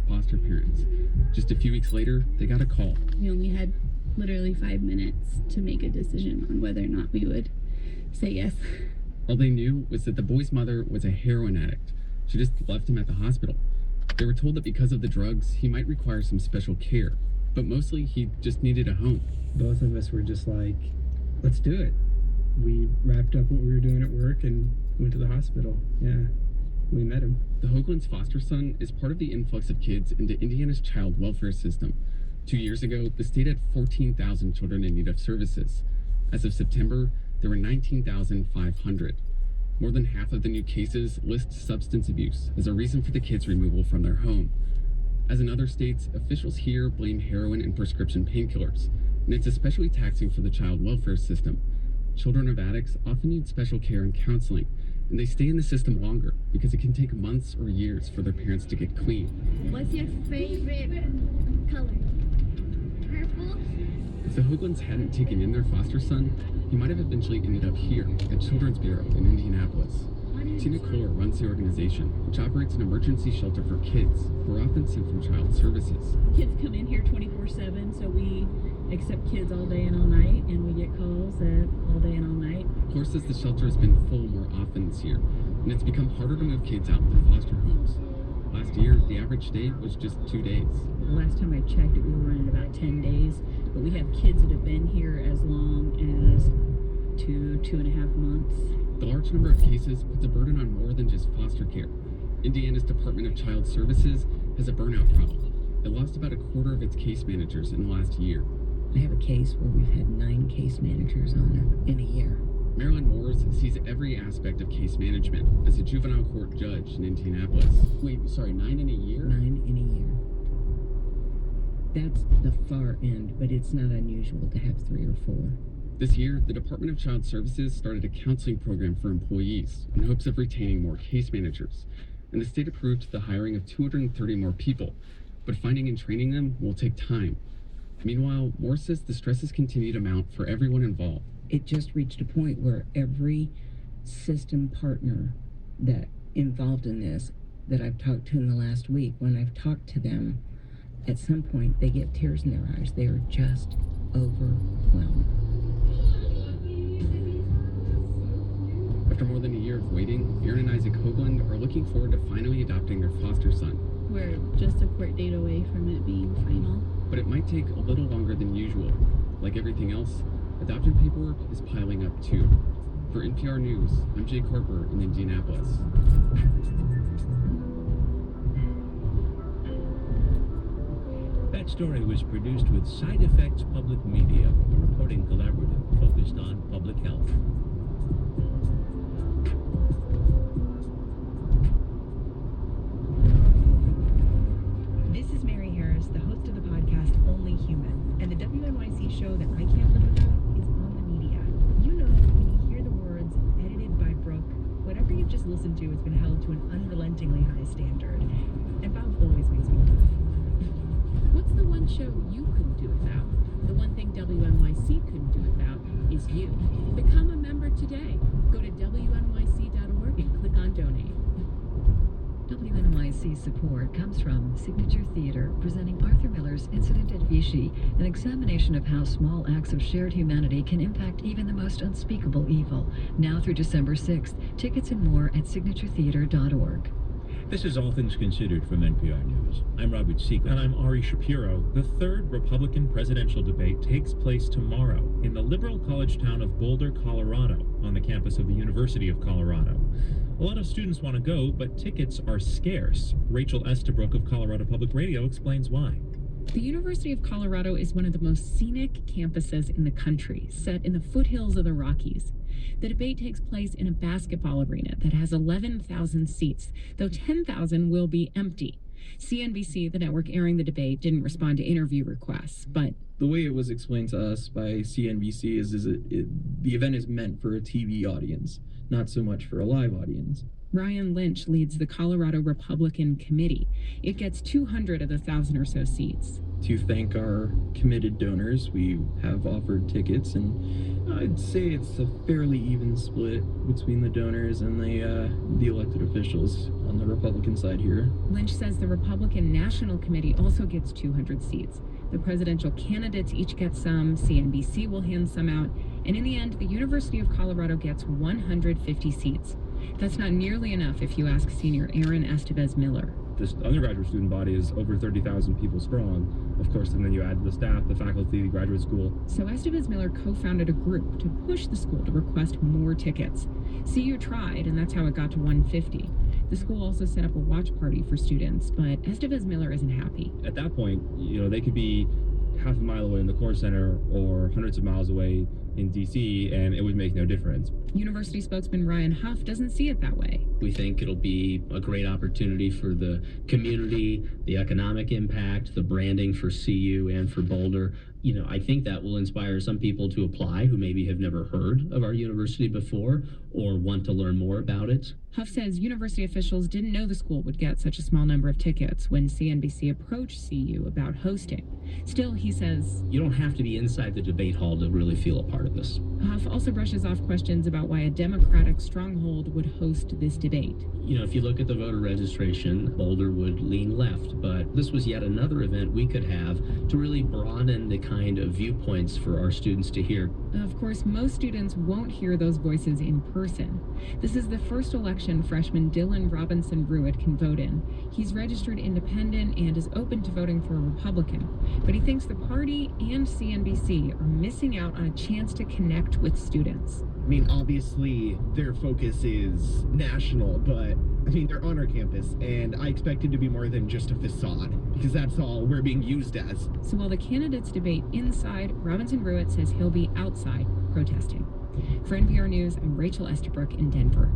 Foster parents. Just a few weeks later, they got a call. We only had literally 5 minutes to make a decision on whether or not we would say yes. All they knew was that the boy's mother was a heroin addict. She just left him at the hospital. They were told that because of the drugs, he might require some special care, but mostly he just needed a home. Both of us were just like, let's do it. We wrapped up what we were doing at work and went to the hospital. Yeah, we met him. The Hoagland's foster son is part of the influx of kids into Indiana's child welfare system. 2 years ago, the state had 14,000 children in need of services. As of September, there were 19,500. More than half of the new cases list substance abuse as a reason for the kids' removal from their home. As in other states, officials here blame heroin and prescription painkillers, and it's especially taxing for the child welfare system. Children of addicts often need special care and counseling, and they stay in the system longer because it can take months or years for their parents to get clean. What's your favorite color? Purple? If the Hoaglands hadn't taken in their foster son, he might have eventually ended up here at Children's Bureau in Indianapolis. Tina Kohler runs the organization, which operates an emergency shelter for kids who are often sent from child services. Kids come in here 24/7, so we accept kids all day and all night, and we get calls all day and all night. Kohler says the shelter has been full more often this year, and it's become harder to move kids out to foster homes. Last year, the average stay was just 2 days. The last time I checked it, we were running about 10 days, but we have kids that have been here as long as 2.5 months. The large number of cases puts a burden on more than just foster care. Indiana's Department of Child Services has a burnout problem. It lost about a quarter of its case managers in the last year. I have a case where we've had 9 case managers on it in a year. Marilyn Moores sees every aspect of case management as a juvenile court judge in Indianapolis. Wait, sorry, 9 in a year? 9 in a year. That's the far end, but it's not unusual to have 3 or 4. This year, the Department of Child Services started a counseling program for employees in hopes of retaining more case managers. And the state approved the hiring of 230 more people, but finding and training them will take time. Meanwhile, Moore says the stresses continue to mount for everyone involved. It just reached a point where every system partner that involved in this that I've talked to in the last week, when I've talked to them, at some point they get tears in their eyes. They are just overwhelmed. After more than a year of waiting, Erin and Isaac Hoagland are looking forward to finally adopting their foster son. We're just a court date away from it being final. But it might take a little longer than usual. Like everything else, adoption paperwork is piling up too. For NPR News, I'm Jake Harper in Indianapolis. That story was produced with Side Effects Public Media, a reporting collaborative focused on public health. This is Mary Harris, the host of the podcast Only Human, and the WNYC show that I can't live without is On the Media. You know, when you hear the words edited by Brooke, whatever you've just listened to has been held to an unrelentingly high standard. And Bob always makes me laugh. What's the one show you couldn't do without? The one thing WNYC couldn't do without is you. Become a member today. Go to WNYC.org and click on Donate. WNYC support comes from Signature Theater, presenting Arthur Miller's Incident at Vichy, an examination of how small acts of shared humanity can impact even the most unspeakable evil. Now through December 6th. Tickets and more at signaturetheater.org. This is All Things Considered from NPR News. I'm Robert Siegel. And I'm Ari Shapiro. The third Republican presidential debate takes place tomorrow in the liberal college town of Boulder, Colorado, on the campus of the University of Colorado. A lot of students want to go, but tickets are scarce. Rachel Estabrook of Colorado Public Radio explains why. The University of Colorado is one of the most scenic campuses in the country, set in the foothills of the Rockies. The debate takes place in a basketball arena that has 11,000 seats, though 10,000 will be empty. CNBC, the network airing the debate, didn't respond to interview requests, but The way it was explained to us by CNBC is the event is meant for a TV audience, not so much for a live audience. Ryan Lynch leads the Colorado Republican Committee. It gets 200 of the 1,000 or so seats. To thank our committed donors, we have offered tickets, and I'd say it's a fairly even split between the donors and the elected officials on the Republican side here. Lynch says the Republican National Committee also gets 200 seats. The presidential candidates each get some, CNBC will hand some out, and in the end, the University of Colorado gets 150 seats. That's not nearly enough if you ask senior Aaron Estevez Miller. This undergraduate student body is over 30,000 people strong, of course, and then you add the staff, the faculty, the graduate school. So Estevez Miller co-founded a group to push the school to request more tickets. CU tried, and that's how it got to 150. The school also set up a watch party for students, but Estevez Miller isn't happy. At that point, they could be half a mile away in the Core Center or hundreds of miles away in DC, and it would make no difference. University spokesman Ryan Huff doesn't see it that way. We think it'll be a great opportunity for the community, the economic impact, the branding for CU and for Boulder. I think that will inspire some people to apply who maybe have never heard of our university before or want to learn more about it. Huff says university officials didn't know the school would get such a small number of tickets when CNBC approached CU about hosting. Still, he says, you don't have to be inside the debate hall to really feel a part of this. Huff also brushes off questions about why a Democratic stronghold would host this debate. If you look at the voter registration, Boulder would lean left, but this was yet another event we could have to really broaden the kind of viewpoints for our students to hear. Of course, most students won't hear those voices in person. This is the first election freshman Dylan Robinson Ruitt can vote in. He's registered independent and is open to voting for a Republican, but he thinks the party and CNBC are missing out on a chance to connect with students. Obviously, their focus is national, but they're on our campus, and I expect it to be more than just a facade, because that's all we're being used as. So while the candidates debate inside, Robinson Ruitt says he'll be outside protesting. For NPR News, I'm Rachel Estabrook in Denver.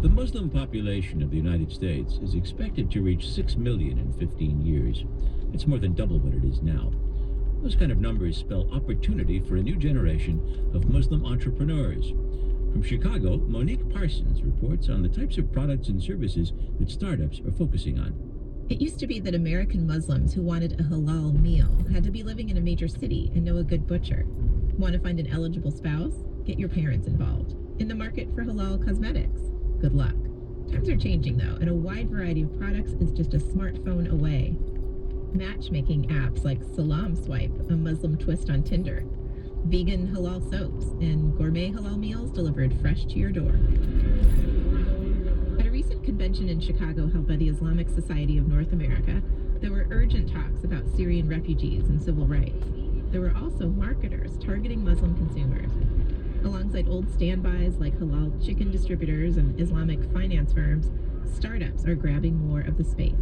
The Muslim population of the United States is expected to reach 6 million in 15 years. It's more than double what it is now. Those kind of numbers spell opportunity for a new generation of Muslim entrepreneurs. From Chicago, Monique Parsons reports on the types of products and services that startups are focusing on. It used to be that American Muslims who wanted a halal meal had to be living in a major city and know a good butcher. Want to find an eligible spouse? Get your parents involved. In the market for halal cosmetics? Good luck. Times are changing though, and a wide variety of products is just a smartphone away. Matchmaking apps like Salam Swipe, a Muslim twist on Tinder, vegan halal soaps, and gourmet halal meals delivered fresh to your door. At a recent convention in Chicago held by the Islamic Society of North America, there were urgent talks about Syrian refugees and civil rights. There were also marketers targeting Muslim consumers. Alongside old standbys like halal chicken distributors and Islamic finance firms, startups are grabbing more of the space.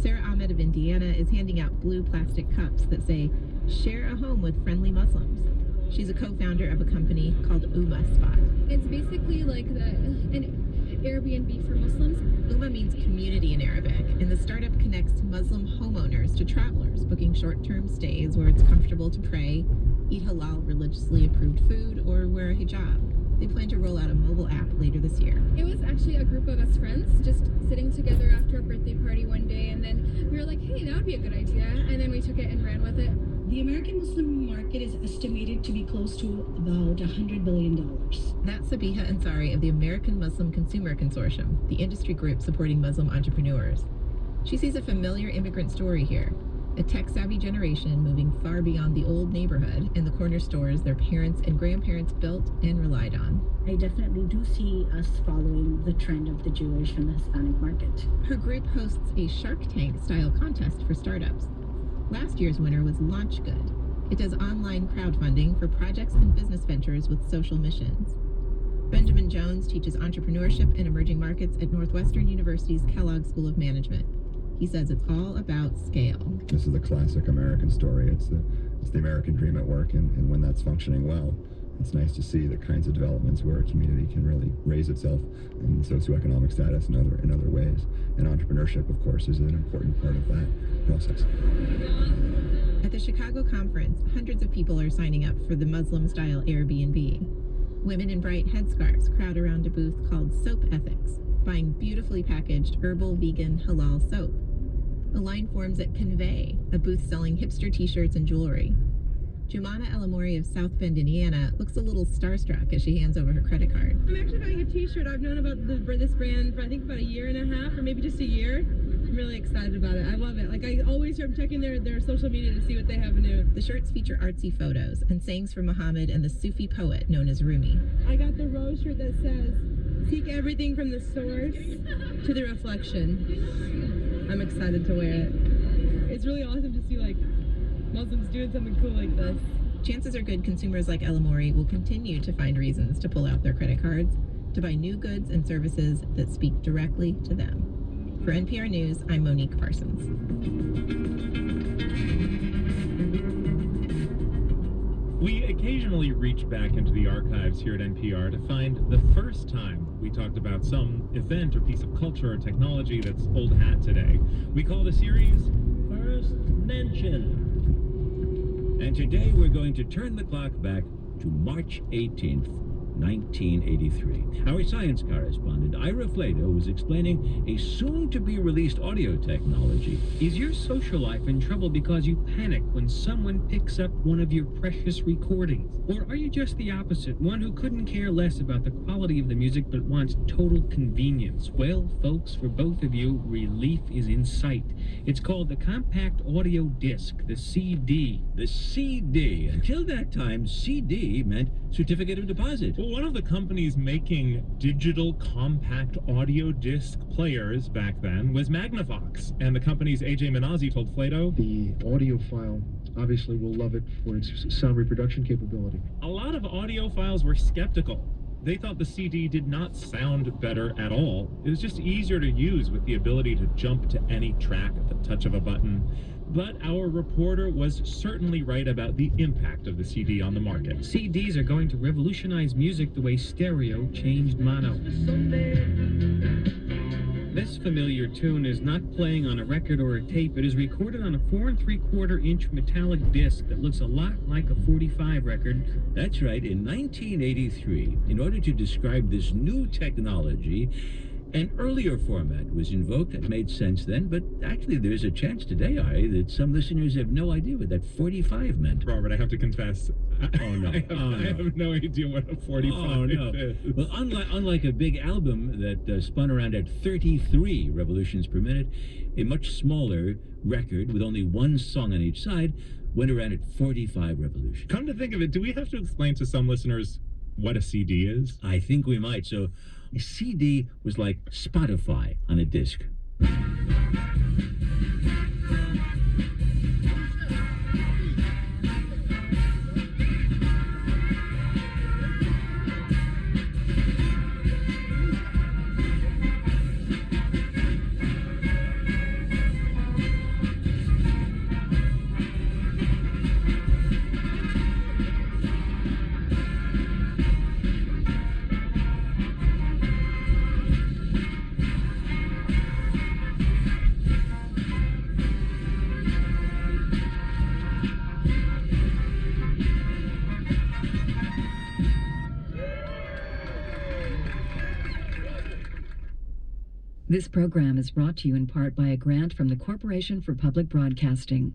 Sarah Ahmed of Indiana is handing out blue plastic cups that say, "Share a home with friendly Muslims." She's a co-founder of a company called Umma Spot. It's basically like an Airbnb for Muslims. Umma means community in Arabic, and the startup connects Muslim homeowners to travelers, booking short-term stays where it's comfortable to pray, eat halal religiously approved food, or wear a hijab. They plan to roll out a mobile app later this year. It was actually a group of us friends just sitting together after a birthday party one day, and then we were like, hey, that would be a good idea, and then we took it and ran with it. The American Muslim market is estimated to be close to about $100 billion. That's Sabiha Ansari of the American Muslim Consumer Consortium, the industry group supporting Muslim entrepreneurs. She sees a familiar immigrant story here. A tech-savvy generation moving far beyond the old neighborhood and the corner stores their parents and grandparents built and relied on. I definitely do see us following the trend of the Jewish and the Hispanic market. Her group hosts a Shark Tank-style contest for startups. Last year's winner was LaunchGood. It does online crowdfunding for projects and business ventures with social missions. Benjamin Jones teaches entrepreneurship and emerging markets at Northwestern University's Kellogg School of Management. He says it's all about scale. This is the classic American story. It's the American dream at work, and when that's functioning well, it's nice to see the kinds of developments where a community can really raise itself in socioeconomic status in other ways. And entrepreneurship, of course, is an important part of that process. At the Chicago conference, hundreds of people are signing up for the Muslim-style Airbnb. Women in bright headscarves crowd around a booth called Soap Ethics, buying beautifully packaged herbal, vegan, halal soap. A line forms at Convey, a booth selling hipster t-shirts and jewelry. Jumana Elamori of South Bend, Indiana, looks a little starstruck as she hands over her credit card. I'm actually buying a t-shirt. I've known about this brand for I think about a year and a half, or maybe just a year. I'm really excited about it. I love it. Like, I always am checking their social media to see what they have new. The shirts feature artsy photos and sayings from Muhammad and the Sufi poet known as Rumi. I got the rose shirt that says, "Seek everything from the source to the reflection." I'm excited to wear it. It's really awesome to see, like, Muslims doing something cool like this. Chances are good consumers like Elamori will continue to find reasons to pull out their credit cards to buy new goods and services that speak directly to them. For NPR News, I'm Monique Parsons. We occasionally reach back into the archives here at NPR to find the first time we talked about some event or piece of culture or technology that's old hat today. We call the series First Mention. And today we're going to turn the clock back to March 18th, 1983. Our science correspondent, Ira Flatow, was explaining a soon-to-be-released audio technology. Is your social life in trouble because you panic when someone picks up one of your precious recordings? Or are you just the opposite, one who couldn't care less about the quality of the music but wants total convenience? Well, folks, for both of you, relief is in sight. It's called the Compact Audio Disc, the CD. The CD. Until that time, CD meant Certificate of Deposit. Well, one of the companies making digital compact audio disc players back then was Magnavox, and the company's AJ Minozzi told Flatow, "The audiophile obviously will love it for its sound reproduction capability." A lot of audiophiles were skeptical. They thought the CD did not sound better at all. It was just easier to use with the ability to jump to any track at the touch of a button. But our reporter was certainly right about the impact of the CD on the market. CDs are going to revolutionize music the way stereo changed mono. This familiar tune is not playing on a record or a tape. It is recorded on a 4 3/4-inch metallic disc that looks a lot like a 45 record. That's right. In 1983, in order to describe this new technology, an earlier format was invoked that made sense then, but actually there's a chance today, Ari, that some listeners have no idea what that 45 meant. Robert, I have to confess. Oh, no. I have no idea what a 45 is. Well, unlike a big album that spun around at 33 revolutions per minute, a much smaller record with only one song on each side went around at 45 revolutions. Come to think of it, do we have to explain to some listeners what a CD is? I think we might. So a CD was like Spotify on a disc. This program is brought to you in part by a grant from the Corporation for Public Broadcasting.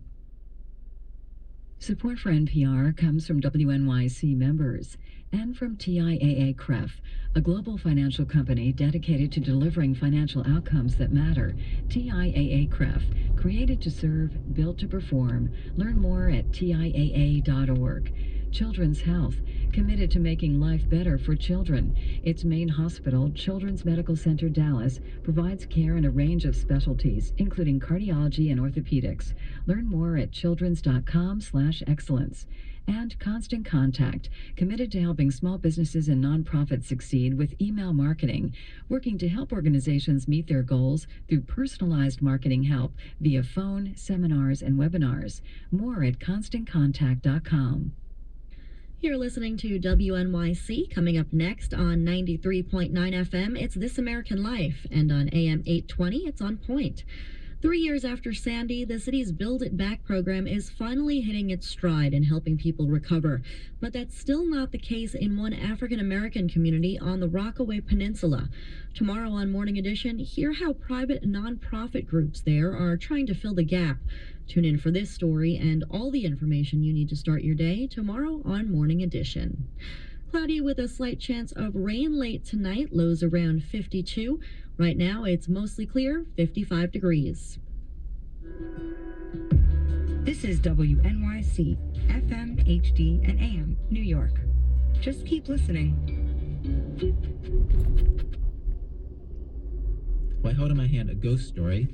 Support for NPR comes from WNYC members and from TIAA-CREF, a global financial company dedicated to delivering financial outcomes that matter. TIAA-CREF, created to serve, built to perform. Learn more at TIAA.org. Children's Health, committed to making life better for children. Its main hospital, Children's Medical Center Dallas, provides care in a range of specialties, including cardiology and orthopedics. Learn more at childrens.com/excellence. And Constant Contact, committed to helping small businesses and nonprofits succeed with email marketing, working to help organizations meet their goals through personalized marketing help via phone, seminars, and webinars. More at ConstantContact.com. You're listening to WNYC. Coming up next on 93.9 FM, it's This American Life, and on AM 820, it's On Point. 3 years after Sandy, the city's Build It Back program is finally hitting its stride in helping people recover. But that's still not the case in one African-American community on the Rockaway Peninsula. Tomorrow on Morning Edition, hear how private nonprofit groups there are trying to fill the gap. Tune in for this story and all the information you need to start your day tomorrow on Morning Edition. Cloudy with a slight chance of rain late tonight, lows around 52. Right now, it's mostly clear, 55 degrees. This is WNYC, FM, HD, and AM, New York. Just keep listening. Well, I hold in my hand a ghost story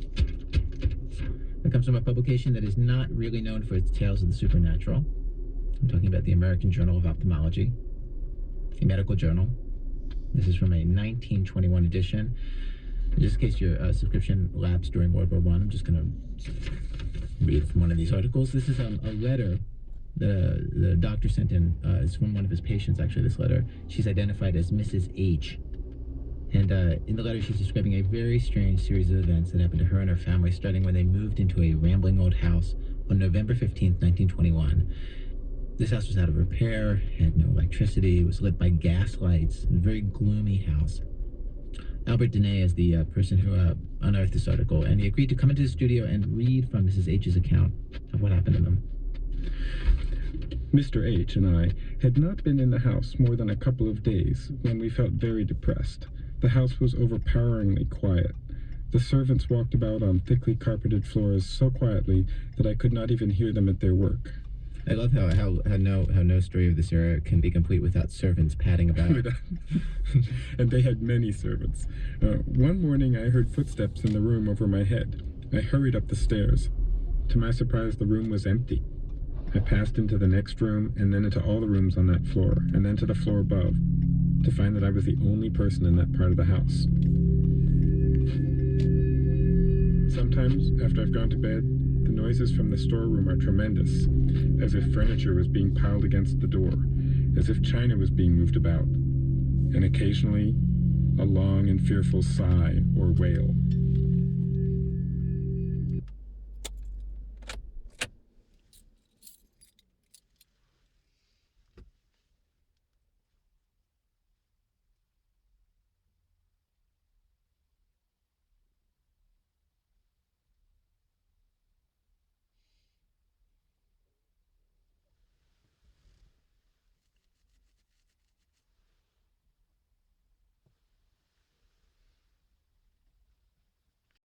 that comes from a publication that is not really known for its tales of the supernatural. I'm talking about the American Journal of Ophthalmology, a medical journal. This is from a 1921 edition. Just in case your subscription lapsed during World War I, I'm just going to read from one of these articles. This is a letter the doctor sent in. It's from one of his patients, actually, this letter. She's identified as Mrs. H. And in the letter, she's describing a very strange series of events that happened to her and her family, starting when they moved into a rambling old house on November 15th, 1921. This house was out of repair, had no electricity, was lit by gas lights, a very gloomy house. Albert Dene is the person who unearthed this article, and he agreed to come into the studio and read from Mrs. H's account of what happened to them. Mr. H. and I had not been in the house more than a couple of days when we felt very depressed. The house was overpoweringly quiet. The servants walked about on thickly carpeted floors so quietly that I could not even hear them at their work. I love how no story of this era can be complete without servants padding about. And they had many servants. One morning I heard footsteps in the room over my head. I hurried up the stairs. To my surprise, the room was empty. I passed into the next room and then into all the rooms on that floor, and then to the floor above, to find that I was the only person in that part of the house. Sometimes, after I've gone to bed, the noises from the storeroom are tremendous, as if furniture was being piled against the door, as if china was being moved about, and occasionally a long and fearful sigh or wail.